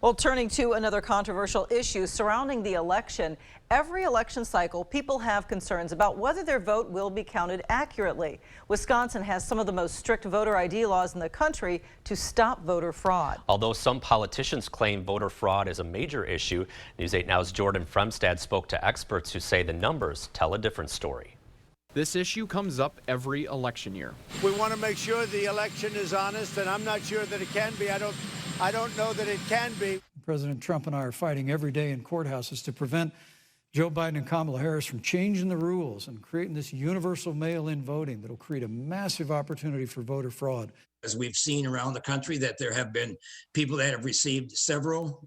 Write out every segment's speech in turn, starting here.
Well, turning to another controversial issue surrounding the election, every election cycle, people have concerns about whether their vote will be counted accurately. Wisconsin has some of the most strict voter ID laws in the country to stop voter fraud. Although some politicians claim voter fraud is a major issue, News 8 Now's Jordan Fremstad spoke to experts who say the numbers tell a different story. This issue comes up every election year. We want to make sure the election is honest, and I'm not sure that it can be. I don't know that it can be. President Trump and I are fighting every day in courthouses to prevent Joe Biden and Kamala Harris from changing the rules and creating this universal mail-in voting that will create a massive opportunity for voter fraud. As we've seen around the country, that there have been people that have received several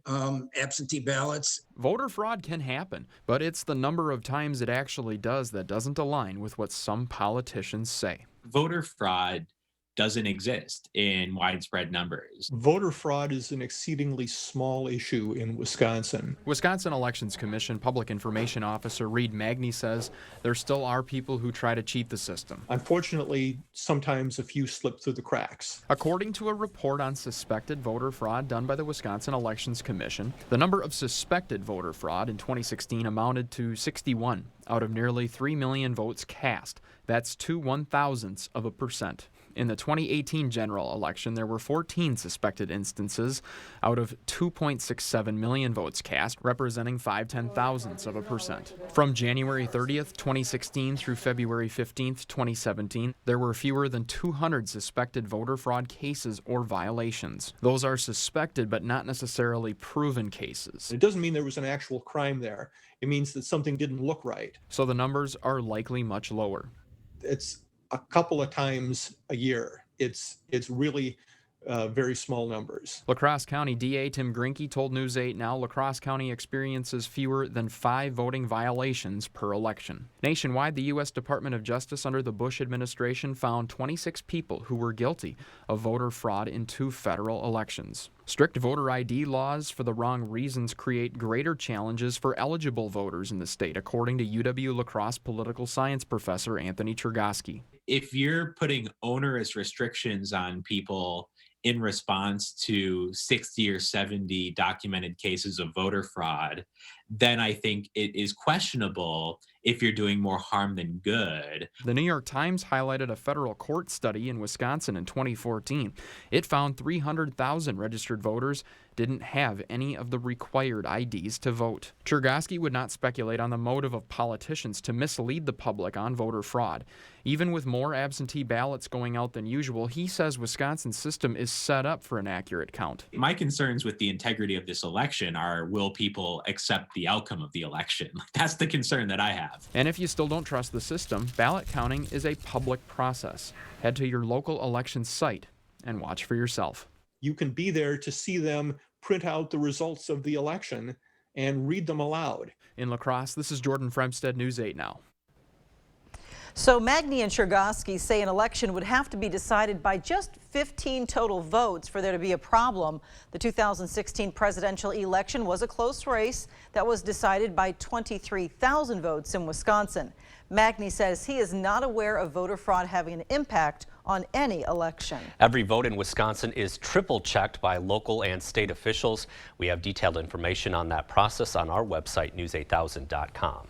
absentee ballots. Voter fraud can happen, but it's the number of times it actually does that doesn't align with what some politicians say. Voter fraud doesn't exist in widespread numbers. Voter fraud is an exceedingly small issue in Wisconsin. Wisconsin Elections Commission Public Information Officer Reed Magny says there still are people who try to cheat the system. Unfortunately, sometimes a few slip through the cracks. According to a report on suspected voter fraud done by the Wisconsin Elections Commission, the number of suspected voter fraud in 2016 amounted to 61 out of nearly 3 million votes cast. That's 0.001%. In the 2018 general election, there were 14 suspected instances out of 2.67 million votes cast, representing 0.005%. From January 30th, 2016 through February 15th, 2017, there were fewer than 200 suspected voter fraud cases or violations. Those are suspected but not necessarily proven cases. It doesn't mean there was an actual crime there. It means that something didn't look right. So the numbers are likely much lower. It's a couple of times a year. It's really very small numbers. La-Crosse County DA Tim Grinke told News 8 Now La-Crosse County experiences fewer than 5 voting violations per election. Nationwide, the U.S. Department of Justice under the Bush administration found 26 people who were guilty of voter fraud in 2 federal elections. Strict voter ID laws for the wrong reasons create greater challenges for eligible voters in the state, according to UW-La Crosse political science professor Anthony-Chergosky. If you're putting onerous restrictions on people in response to 60 or 70 documented cases of voter fraud, then I think it is questionable if you're doing more harm than good. The New York Times highlighted a federal court study in Wisconsin in 2014. It found 300,000 registered voters didn't have any of the required IDs to vote. Chergosky would not speculate on the motive of politicians to mislead the public on voter fraud. Even with more absentee ballots going out than usual, he says Wisconsin's system is set up for an accurate count. My concerns with the integrity of this election are, will people accept the outcome of the election? That's the concern that I have. And if you still don't trust the system, ballot counting is a public process. Head to your local election site and watch for yourself. You can be there to see them print out the results of the election and read them aloud. In La Crosse, this is Jordan Fremstad, News 8 Now. So Magny and Chergosky say an election would have to be decided by just 15 total votes for there to be a problem. The 2016 presidential election was a close race that was decided by 23,000 votes in Wisconsin. Magny says he is not aware of voter fraud having an impact on any election. Every vote in Wisconsin is triple checked by local and state officials. We have detailed information on that process on our website, news8000.com.